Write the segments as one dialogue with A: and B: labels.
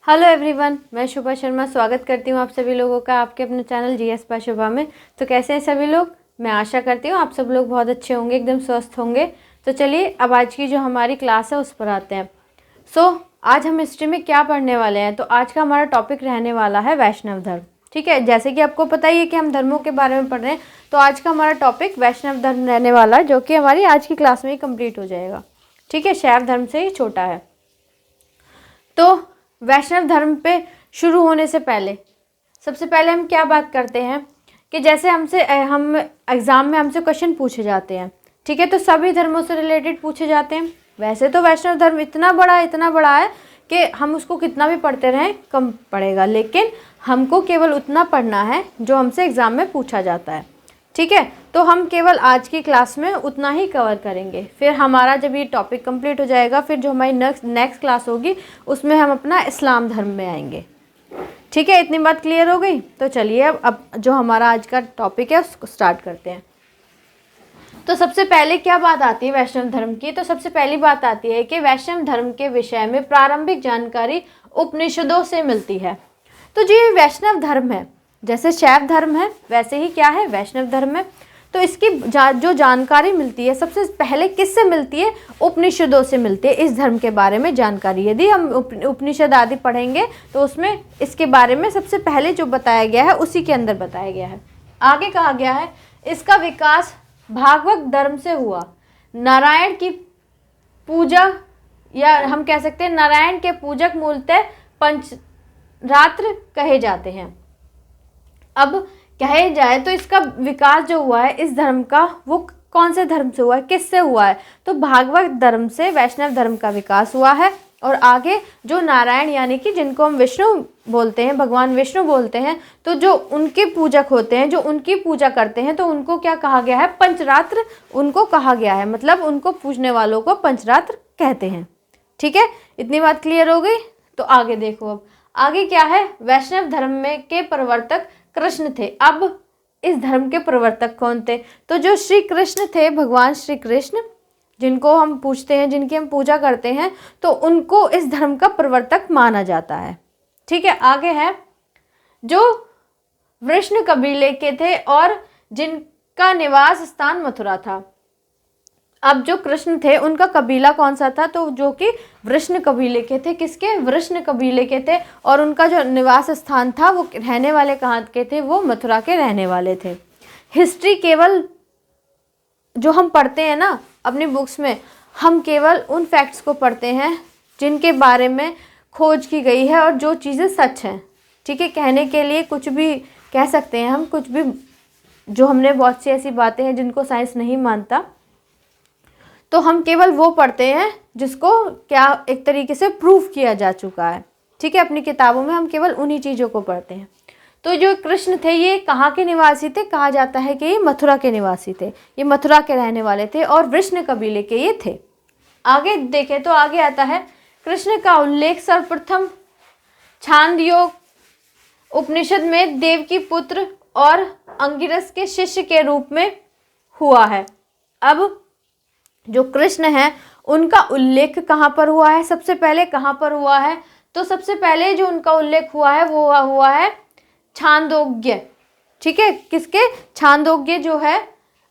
A: Hello everyone, मैं शुभा शर्मा स्वागत करती हूँ आप सभी लोगों का आपके अपने चैनल जीएस बाय शुभा में। तो कैसे हैं सभी लोग? मैं आशा करती हूँ आप सब लोग बहुत अच्छे होंगे, एकदम स्वस्थ होंगे। तो चलिए अब आज की जो हमारी क्लास है उस पर आते हैं। आज हम हिस्ट्री में क्या पढ़ने वाले हैं? तो आज का हमारा टॉपिक रहने वाला है वैष्णव धर्म। ठीक है, जैसे कि आपको पता ही है कि हम धर्मों के बारे में पढ़ रहे हैं, तो आज का हमारा टॉपिक वैष्णव धर्म रहने वाला है, जो कि हमारी आज की क्लास में ही कंप्लीट हो जाएगा। ठीक है, शैव धर्म से ही छोटा है। तो वैष्णव धर्म पे शुरू होने से पहले सबसे पहले हम क्या बात करते हैं कि जैसे हम एग्ज़ाम में हमसे क्वेश्चन पूछे जाते हैं। ठीक है, तो सभी धर्मों से रिलेटेड पूछे जाते हैं। वैसे तो वैष्णव धर्म इतना बड़ा है कि हम उसको कितना भी पढ़ते रहें कम पड़ेगा, लेकिन हमको केवल उतना पढ़ना है जो हमसे एग्ज़ाम में पूछा जाता है। ठीक है, तो हम केवल आज की क्लास में उतना ही कवर करेंगे। फिर हमारा जब ये टॉपिक कंप्लीट हो जाएगा, फिर जो हमारी नेक्स्ट क्लास होगी उसमें हम अपना इस्लाम धर्म में आएंगे। ठीक है, इतनी बात क्लियर हो गई? तो चलिए अब जो हमारा आज का टॉपिक है उसको स्टार्ट करते हैं। तो सबसे पहले क्या बात आती है वैष्णव धर्म की? तो सबसे पहली बात आती है कि वैष्णव धर्म के विषय में प्रारंभिक जानकारी उपनिषदों से मिलती है। तो जो ये वैष्णव धर्म है, जैसे शैव धर्म है वैसे ही क्या है, वैष्णव धर्म है। तो इसकी जो जानकारी मिलती है सबसे पहले किससे मिलती है? उपनिषदों से मिलती है इस धर्म के बारे में जानकारी। यदि हम उपनिषद आदि पढ़ेंगे तो उसमें इसके बारे में सबसे पहले जो बताया गया है उसी के अंदर बताया गया है। आगे कहा गया है इसका विकास भागवत धर्म से हुआ। नारायण की पूजा, या हम कह सकते हैं नारायण के पूजक मूलतः पंचरात्र कहे जाते हैं। अब कहे जाए तो इसका विकास जो हुआ है इस धर्म का, वो कौन से धर्म से हुआ है, किससे हुआ है? तो भागवत धर्म से वैष्णव धर्म का विकास हुआ है। और आगे जो नारायण यानी कि जिनको हम विष्णु बोलते हैं, भगवान विष्णु बोलते हैं, तो जो उनके पूजक होते हैं, जो उनकी पूजा करते हैं, तो उनको क्या कहा गया है? पंचरात्र उनको कहा गया है। मतलब उनको पूजने वालों को पंचरात्र कहते हैं। ठीक है, इतनी बात क्लियर हो गई? तो आगे देखो, अब आगे क्या है? वैष्णव धर्म में के प्रवर्तक कृष्ण थे। अब इस धर्म के प्रवर्तक कौन थे? तो जो श्री कृष्ण थे, भगवान श्री कृष्ण, जिनको हम पूजते हैं, जिनकी हम पूजा करते हैं, तो उनको इस धर्म का प्रवर्तक माना जाता है। ठीक है, आगे है जो वृष्ण कबीले के थे और जिनका निवास स्थान मथुरा था। अब जो कृष्ण थे उनका कबीला कौन सा था? तो जो कि वृष्ण कबीले के थे। किसके? वृष्ण कबीले के थे। और उनका जो निवास स्थान था वो रहने वाले कहाँ के थे? वो मथुरा के रहने वाले थे। हिस्ट्री केवल जो हम पढ़ते हैं ना अपनी बुक्स में, हम केवल उन फैक्ट्स को पढ़ते हैं जिनके बारे में खोज की गई है और जो चीज़ें सच हैं। ठीक है, कहने के लिए कुछ भी कह सकते हैं हम, कुछ भी, जो हमने बहुत सी ऐसी बातें हैं जिनको साइंस नहीं मानता, तो हम केवल वो पढ़ते हैं जिसको क्या एक तरीके से प्रूफ किया जा चुका है। ठीक है, अपनी किताबों में हम केवल उन्हीं चीज़ों को पढ़ते हैं। तो जो कृष्ण थे ये कहाँ के निवासी थे? कहा जाता है कि ये मथुरा के निवासी थे, ये मथुरा के रहने वाले थे और वृष्ण कबीले के ये थे। आगे देखें तो आगे आता है कृष्ण का उल्लेख सर्वप्रथम छांदयोग उपनिषद में देवकी पुत्र और अंगिरस के शिष्य के रूप में हुआ है। अब जो कृष्ण है उनका उल्लेख कहाँ पर हुआ है? सबसे पहले कहाँ पर हुआ है? तो सबसे पहले जो उनका उल्लेख हुआ है वो हुआ है छांदोग्य। ठीक है, किसके? छांदोग्य जो है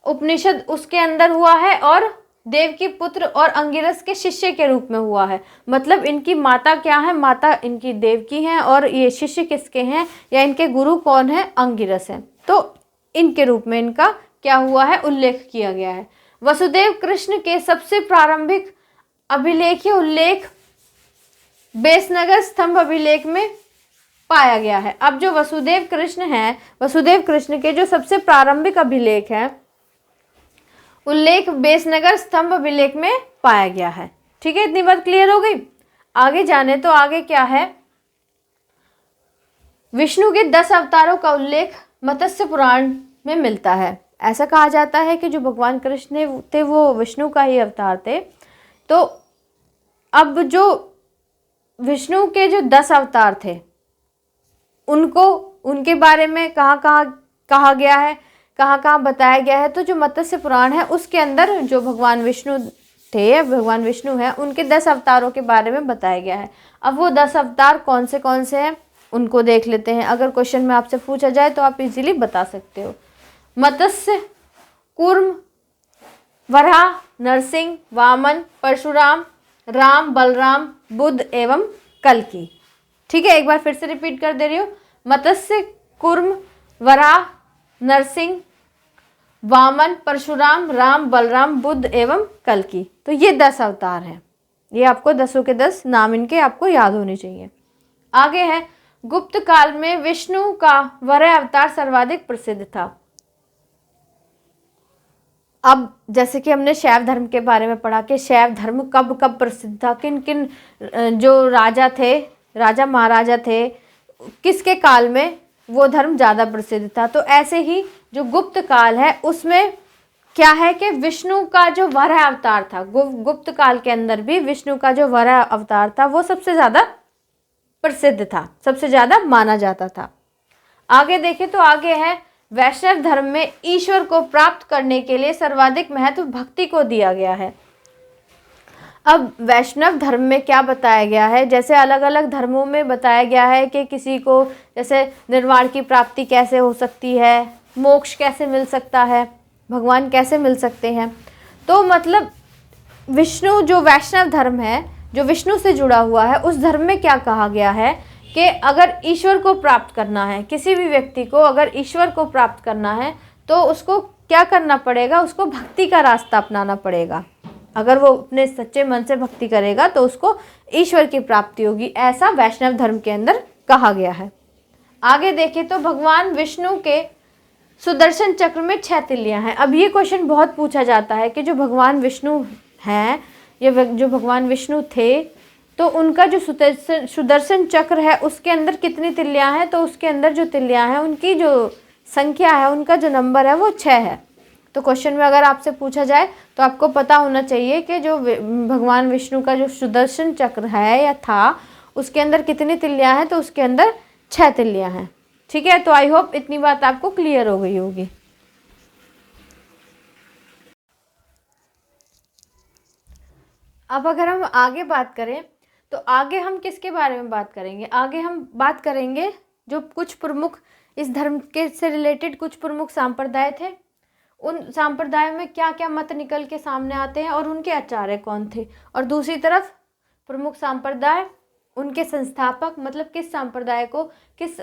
A: उपनिषद उसके अंदर हुआ है, और देवकी पुत्र और अंगिरस के शिष्य के रूप में हुआ है। मतलब इनकी माता क्या है? माता इनकी देवकी हैं और ये शिष्य किसके हैं, या इनके गुरु कौन है? अंगिरस हैं। तो इनके रूप में इनका क्या हुआ है? उल्लेख किया गया है। वसुदेव कृष्ण के सबसे प्रारंभिक अभिलेखीय उल्लेख बेसनगर स्तंभ अभिलेख में पाया गया है। अब जो वसुदेव कृष्ण हैं, वसुदेव कृष्ण के जो सबसे प्रारंभिक अभिलेख है, उल्लेख बेसनगर स्तंभ अभिलेख में पाया गया है। ठीक है, इतनी बात क्लियर हो गई? आगे जाने तो आगे क्या है? विष्णु के 10 अवतारों का उल्लेख मत्स्य पुराण में मिलता है। ऐसा कहा जाता है कि जो भगवान कृष्ण थे वो विष्णु का ही अवतार थे। तो अब जो विष्णु के जो 10 अवतार थे उनको, उनके बारे में कहाँ कहा गया है, कहाँ बताया गया है? तो जो मत्स्य पुराण है उसके अंदर जो भगवान विष्णु थे, भगवान विष्णु हैं, उनके 10 अवतारों के बारे में बताया गया है। अब वो 10 अवतार कौन से हैं उनको देख लेते हैं। अगर क्वेश्चन में आपसे पूछा जाए तो आप इजीली बता सकते हो। मत्स्य, कूर्म, वराह, नरसिंह, वामन, परशुराम, राम, बलराम, बुद्ध एवं कल्कि। ठीक है, एक बार फिर से रिपीट कर दे रही हूँ। मत्स्य, कूर्म, वराह, नरसिंह, वामन, परशुराम, राम, बलराम, बुद्ध एवं कल्कि। तो ये 10 अवतार हैं। ये आपको 10 के 10 नाम इनके आपको याद होने चाहिए। आगे है, गुप्त काल में विष्णु का वराह अवतार सर्वाधिक प्रसिद्ध था। अब जैसे कि हमने शैव धर्म के बारे में पढ़ा कि शैव धर्म कब कब प्रसिद्ध था, किन किन जो राजा थे, राजा महाराजा थे, किसके काल में वो धर्म ज़्यादा प्रसिद्ध था। तो ऐसे ही जो गुप्त काल है उसमें क्या है कि विष्णु का जो वराह अवतार था, गुप्त काल के अंदर भी विष्णु का जो वराह अवतार था वो सबसे ज़्यादा प्रसिद्ध था, सबसे ज़्यादा माना जाता था। आगे देखें तो आगे है, वैष्णव धर्म में ईश्वर को प्राप्त करने के लिए सर्वाधिक महत्व भक्ति को दिया गया है। अब वैष्णव धर्म में क्या बताया गया है, जैसे अलग अलग धर्मों में बताया गया है कि किसी को जैसे निर्वाण की प्राप्ति कैसे हो सकती है, मोक्ष कैसे मिल सकता है, भगवान कैसे मिल सकते हैं। तो मतलब विष्णु जो वैष्णव धर्म है, जो विष्णु से जुड़ा हुआ है, उस धर्म में क्या कहा गया है कि अगर ईश्वर को प्राप्त करना है, किसी भी व्यक्ति को अगर ईश्वर को प्राप्त करना है तो उसको क्या करना पड़ेगा, उसको भक्ति का रास्ता अपनाना पड़ेगा। अगर वो अपने सच्चे मन से भक्ति करेगा तो उसको ईश्वर की प्राप्ति होगी, ऐसा वैष्णव धर्म के अंदर कहा गया है। आगे देखें तो भगवान विष्णु के सुदर्शन चक्र में 6 तिल्लियाँ हैं। अब ये क्वेश्चन बहुत पूछा जाता है कि जो भगवान विष्णु हैं, ये जो भगवान विष्णु थे, तो उनका जो सुदर्शन चक्र है उसके अंदर कितनी तिल्लियाँ हैं। तो उसके अंदर जो तिल्लियाँ हैं उनकी जो संख्या है, उनका जो नंबर है वो 6 है। तो क्वेश्चन में अगर आपसे पूछा जाए तो आपको पता होना चाहिए कि जो भगवान विष्णु का जो सुदर्शन चक्र है या था, उसके अंदर कितनी तिल्लियाँ हैं। तो उसके अंदर 6 तिल्लियाँ हैं। ठीक है, तो आई होप इतनी बात आपको क्लियर हो गई होगी। अब अगर हम आगे बात करें तो आगे हम किसके बारे में बात करेंगे, आगे हम बात करेंगे जो कुछ प्रमुख इस धर्म के से रिलेटेड कुछ प्रमुख संप्रदाय थे, उन संप्रदायों में क्या क्या मत निकल के सामने आते हैं और उनके आचार्य कौन थे। और दूसरी तरफ प्रमुख संप्रदाय, उनके संस्थापक, मतलब किस संप्रदाय को किस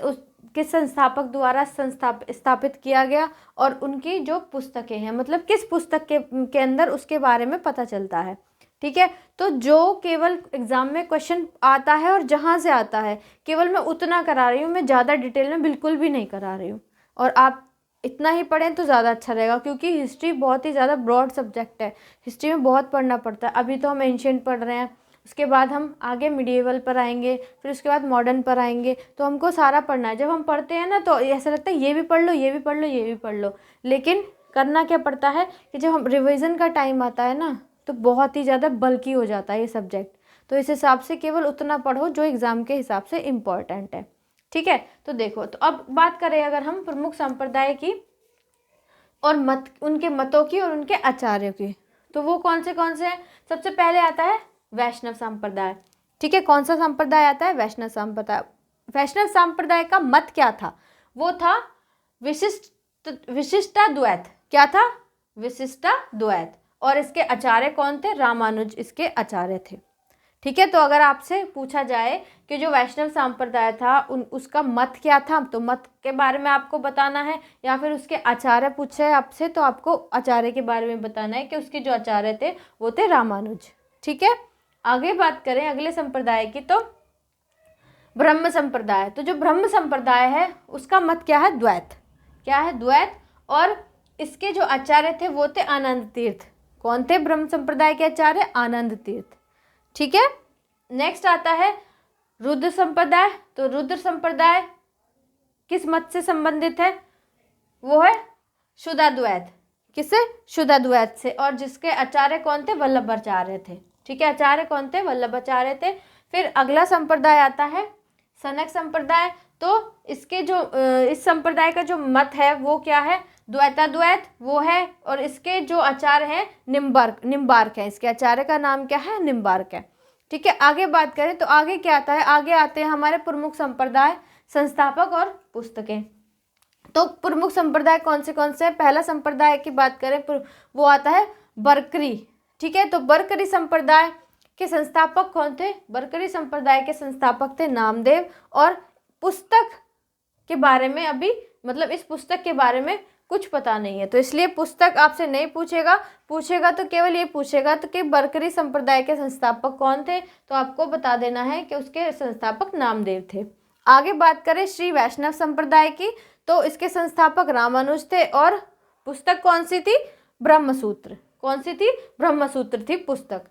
A: संस्थापक द्वारा स्थापित किया गया, और उनकी जो पुस्तकें हैं, मतलब किस पुस्तक के अंदर उसके बारे में पता चलता है। ठीक है, तो जो केवल एग्जाम में क्वेश्चन आता है और जहाँ से आता है केवल मैं उतना करा रही हूँ, मैं ज़्यादा डिटेल में बिल्कुल भी नहीं करा रही हूँ। और आप इतना ही पढ़ें तो ज़्यादा अच्छा रहेगा, क्योंकि हिस्ट्री बहुत ही ज़्यादा ब्रॉड सब्जेक्ट है, हिस्ट्री में बहुत पढ़ना पड़ता है। अभी तो हम एंशिएंट पढ़ रहे हैं, उसके बाद हम आगे मिडिएवल पर आएंगे, फिर उसके बाद मॉडर्न पर आएंगे, तो हमको सारा पढ़ना है। जब हम पढ़ते हैं ना तो ऐसा लगता है ये भी पढ़ लो, ये भी पढ़ लो, ये भी पढ़ लो, लेकिन करना क्या पड़ता है कि जब हम रिविज़न का टाइम आता है ना तो बहुत ही ज़्यादा बल्कि हो जाता है ये सब्जेक्ट। तो इस हिसाब से केवल उतना पढ़ो जो एग्ज़ाम के हिसाब से इम्पॉर्टेंट है। ठीक है, तो देखो, तो अब बात करें अगर हम प्रमुख संप्रदाय की और मत, उनके मतों की और उनके आचार्यों की, तो वो कौन से हैं। सबसे पहले आता है वैष्णव संप्रदाय। ठीक है, कौन सा संप्रदाय आता है, वैष्णव संप्रदाय। वैष्णव संप्रदाय का मत क्या था, वो था विशिष्टाद्वैत। क्या था, विशिष्टाद्वैत। और इसके आचार्य कौन थे, रामानुज इसके आचार्य थे। ठीक है, तो अगर आपसे पूछा जाए कि जो वैष्णव संप्रदाय था उसका मत क्या था, तो मत के बारे में आपको बताना है, या फिर उसके आचार्य पूछे आपसे तो आपको आचार्य के बारे में बताना है कि उसके जो आचार्य थे वो थे रामानुज। ठीक है, आगे बात करें अगले संप्रदाय की, तो ब्रह्म संप्रदाय। तो जो ब्रह्म संप्रदाय है उसका मत क्या है, द्वैत। क्या है, द्वैत। और इसके जो आचार्य थे वो थे आनंद तीर्थ। कौन थे ब्रह्म संप्रदाय के आचार्य, आनंद तीर्थ। ठीक है, नेक्स्ट आता है रुद्र संप्रदाय। तो रुद्र संप्रदाय किस मत से संबंधित है, वो है शुद्धाद्वैत। किससे, शुद्धाद्वैत से। और जिसके आचार्य कौन थे, वल्लभाचार्य थे। ठीक है, आचार्य कौन थे, वल्लभाचार्य थे। फिर अगला संप्रदाय आता है सनक संप्रदाय। तो इसके जो इस संप्रदाय का जो मत है वो क्या है, द्वैताद्वैत वो है, और इसके जो आचार्य हैं निम्बार्क है। इसके आचार्य का नाम क्या है? निम्बार्क है। ठीक है, आगे बात करें तो आगे क्या आता है? आगे आते हैं हमारे प्रमुख संप्रदाय, संस्थापक और पुस्तकें। तो प्रमुख संप्रदाय कौन से हैं? पहला संप्रदाय की बात करें वो आता है बरकरी। ठीक है, तो बरकरी संप्रदाय के संस्थापक कौन थे? बरकरी संप्रदाय के संस्थापक थे नामदेव। और पुस्तक के बारे में अभी मतलब इस पुस्तक के बारे में कुछ पता नहीं है, तो इसलिए पुस्तक आपसे नहीं पूछेगा तो केवल ये पूछेगा तो कि बरकरी संप्रदाय के संस्थापक कौन थे, तो आपको बता देना है कि उसके संस्थापक नामदेव थे। आगे बात करें श्री वैष्णव संप्रदाय की, तो इसके संस्थापक रामानुज थे। और पुस्तक कौन सी थी? ब्रह्मसूत्र। कौन सी थी? ब्रह्मसूत्र थी पुस्तक।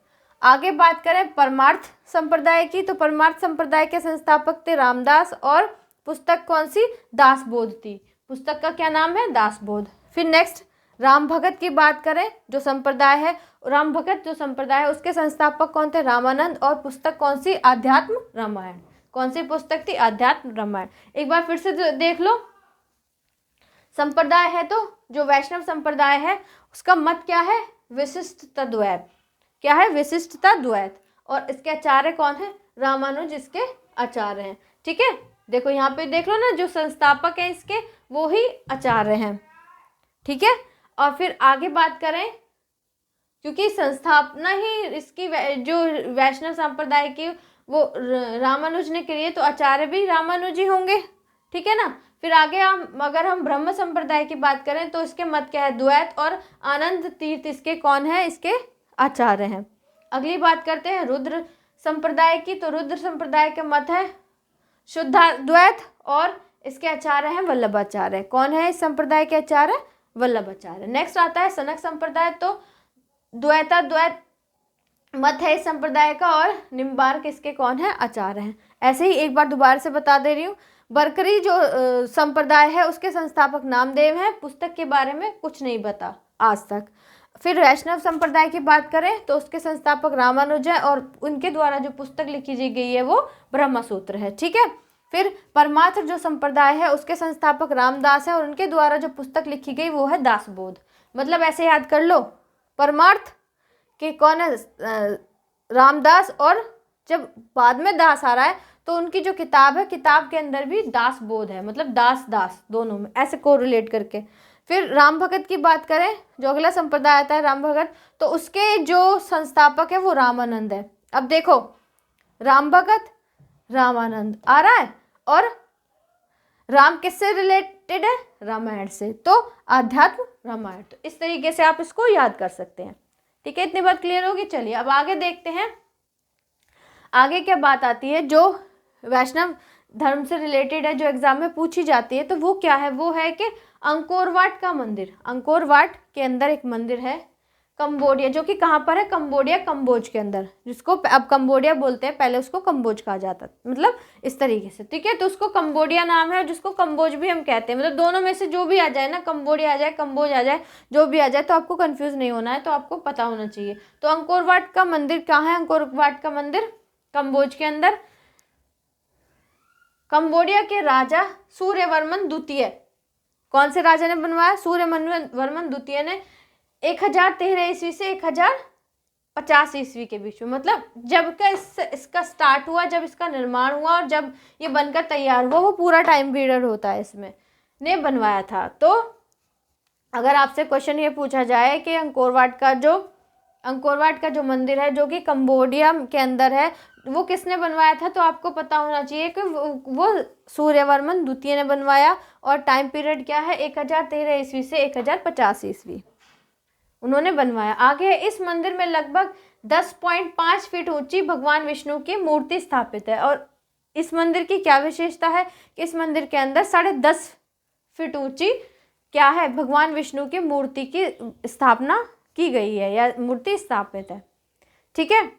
A: आगे बात करें परमार्थ संप्रदाय की, तो परमार्थ संप्रदाय के संस्थापक थे रामदास। और पुस्तक कौन सी? दासबोध थी। पुस्तक का क्या नाम है? दासबोध। फिर नेक्स्ट राम भगत की बात करें, जो संप्रदाय है राम भगत जो संप्रदाय है उसके संस्थापक कौन थे? रामानंद। और पुस्तक कौन सी? आध्यात्म रामायण। कौन सी पुस्तक थी? आध्यात्म रामायण। एक बार फिर से देख लो, संप्रदाय है तो जो वैष्णव संप्रदाय है उसका मत क्या है? विशिष्टता द्वैत। क्या है? विशिष्टता द्वैत। और इसके आचार्य कौन है? रामानुज इसके आचार्य हैं। ठीक है, देखो यहाँ पे देख लो ना, जो संस्थापक हैं इसके वो ही आचार्य हैं। ठीक है, और फिर आगे बात करें, क्योंकि संस्थापना ही इसकी जो वैष्णव संप्रदाय की वो रामानुज ने करी है, तो आचार्य भी रामानुज ही होंगे। ठीक है ना। फिर आगे अगर हम ब्रह्म संप्रदाय की बात करें तो इसके मत क्या है? द्वैत। और आनंद तीर्थ इसके कौन है? इसके आचार्य हैं। अगली बात करते हैं रुद्र संप्रदाय की, तो रुद्र संप्रदाय के मत है शुद्धाद्वैत। और इसके आचार्य हैं वल्लभाचार्य। कौन है इस संप्रदाय के आचार्य? वल्लभाचार्य। नेक्स्ट आता है सनक संप्रदाय, तो द्वैताद्वैत मत है इस संप्रदाय का। और निम्बार्क इसके कौन है? आचार्य हैं। ऐसे ही एक बार दोबारा से बता दे रही हूँ, बरकरी जो संप्रदाय है उसके संस्थापक नामदेव हैं। पुस्तक के बारे में कुछ नहीं पता आज तक। फिर वैष्णव संप्रदाय की बात करें तो उसके संस्थापक रामानुज हैं, और उनके द्वारा जो पुस्तक लिखी गई है वो ब्रह्मसूत्र है। ठीक है। फिर परमार्थ जो संप्रदाय है उसके संस्थापक रामदास है, और उनके द्वारा जो पुस्तक लिखी गई वो है दासबोध। मतलब ऐसे याद कर लो, परमार्थ के कौन है? रामदास। और जब बाद में दास आ रहा है तो उनकी जो किताब है, किताब के अंदर भी दासबोध है, मतलब दास दोनों में ऐसे को रिलेट करके। फिर राम भगत की बात करें, जो अगला संप्रदाय आता है राम भगत, तो उसके जो संस्थापक है वो रामानंद है। अब देखो, राम भगत रामानंद आ रहा है, और राम किससे रिलेटेड है? रामायण से, तो आध्यात्म रामायण। तो इस तरीके से आप इसको याद कर सकते हैं। ठीक है, इतनी बात क्लियर होगी। चलिए अब आगे देखते हैं, आगे क्या बात आती है जो वैष्णव धर्म से रिलेटेड है, जो एग्जाम में पूछी जाती है। तो वो क्या है? वो है कि अंकोरवाट का मंदिर। अंकोरवाट के अंदर एक मंदिर है कंबोडिया, जो कि कहाँ पर है? कंबोडिया, कंबोज के अंदर, जिसको अब कंबोडिया बोलते हैं, पहले उसको कंबोज कहा जाता, मतलब इस तरीके से। ठीक है, तो उसको कंबोडिया नाम है, और जिसको कंबोज भी हम कहते हैं। मतलब दोनों में से जो भी आ जाए ना, कंबोडिया आ जाए, कंबोज आ जाए, जो भी आ जाए, तो आपको कंफ्यूज नहीं होना है, तो आपको पता होना चाहिए। तो अंकोरवाट का मंदिर कहाँ है? अंकोरवाट का मंदिर कंबोज के अंदर। कंबोडिया के राजा सूर्यवर्मन द्वितीय, कौन से राजा ने बनवाया? सूर्यवर्मन द्वितीय ने 1013 ईस्वी से 1050 ईस्वी के बीच में, मतलब जब का इसका स्टार्ट हुआ, जब इसका निर्माण हुआ और जब ये बनकर तैयार हुआ, वो पूरा टाइम पीरियड होता है इसमें, ने बनवाया था। तो अगर आपसे क्वेश्चन ये पूछा जाए कि अंकोरवाट का जो मंदिर है, जो कि कंबोडिया के अंदर है, वो किसने बनवाया था, तो आपको पता होना चाहिए कि वो सूर्यवर्मन द्वितीय ने बनवाया। और टाइम पीरियड क्या है? 1013 ईस्वी से 1050 ईस्वी उन्होंने बनवाया। आगे इस मंदिर में लगभग 10.5 फीट ऊंची भगवान विष्णु की मूर्ति स्थापित है। और इस मंदिर की क्या विशेषता है कि इस मंदिर के अंदर 10.5 फीट ऊंची क्या है? भगवान विष्णु की मूर्ति की स्थापना की गई है, या मूर्ति स्थापित है। ठीक है,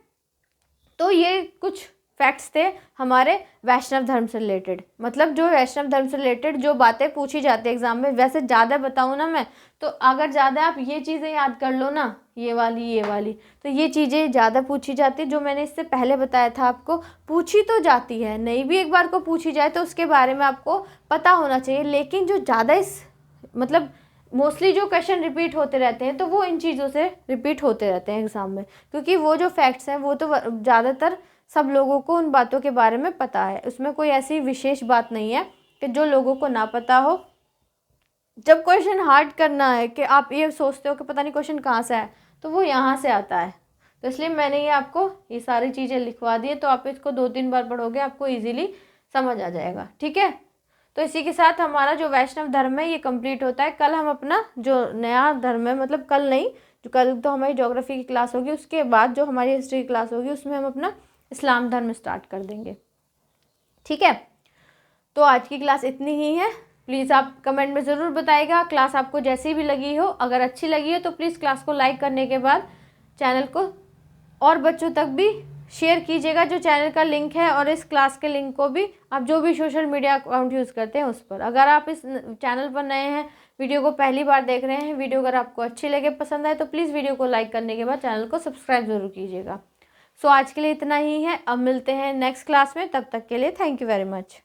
A: तो ये कुछ फैक्ट्स थे हमारे वैष्णव धर्म से रिलेटेड। मतलब जो वैष्णव धर्म से रिलेटेड जो बातें पूछी जाती है एग्जाम में, वैसे ज़्यादा बताऊँ ना मैं, तो अगर ज़्यादा आप ये चीज़ें याद कर लो ना, ये वाली, तो ये चीज़ें ज़्यादा पूछी जाती, जो मैंने इससे पहले बताया था आपको, पूछी तो जाती है, नहीं भी एक बार को पूछी जाए तो उसके बारे में आपको पता होना चाहिए। लेकिन जो ज़्यादा मतलब मोस्टली जो क्वेश्चन रिपीट होते रहते हैं तो वो इन चीज़ों से रिपीट होते रहते हैं एग्ज़ाम में, क्योंकि वो जो फैक्ट्स हैं वो तो ज़्यादातर सब लोगों को उन बातों के बारे में पता है। उसमें कोई ऐसी विशेष बात नहीं है कि जो लोगों को ना पता हो। जब क्वेश्चन हार्ड करना है कि आप ये सोचते हो कि पता नहीं क्वेश्चन कहाँ से है, तो वो यहाँ से आता है। तो इसलिए मैंने ये आपको ये सारी चीज़ें लिखवा दी है, तो आप इसको 2-3 बार पढ़ोगे आपको ईजिली समझ आ जाएगा। ठीक है, तो इसी के साथ हमारा जो वैष्णव धर्म है ये कंप्लीट होता है। कल हम अपना जो नया धर्म है, मतलब कल नहीं, जो कल तो हमारी ज्योग्राफी की क्लास होगी, उसके बाद जो हमारी हिस्ट्री की क्लास होगी उसमें हम अपना इस्लाम धर्म स्टार्ट कर देंगे। ठीक है, तो आज की क्लास इतनी ही है। प्लीज़ आप कमेंट में ज़रूर बताइएगा क्लास आपको जैसी भी लगी हो। अगर अच्छी लगी हो तो प्लीज़ क्लास को लाइक करने के बाद चैनल को और बच्चों तक भी शेयर कीजिएगा, जो चैनल का लिंक है, और इस क्लास के लिंक को भी आप जो भी सोशल मीडिया अकाउंट यूज़ करते हैं उस पर। अगर आप इस चैनल पर नए हैं, वीडियो को पहली बार देख रहे हैं, वीडियो अगर आपको अच्छी लगे, पसंद आए, तो प्लीज़ वीडियो को लाइक करने के बाद चैनल को सब्सक्राइब ज़रूर कीजिएगा। सो आज के लिए इतना ही है। अब मिलते हैं नेक्स्ट क्लास में, तब तक के लिए थैंक यू वेरी मच।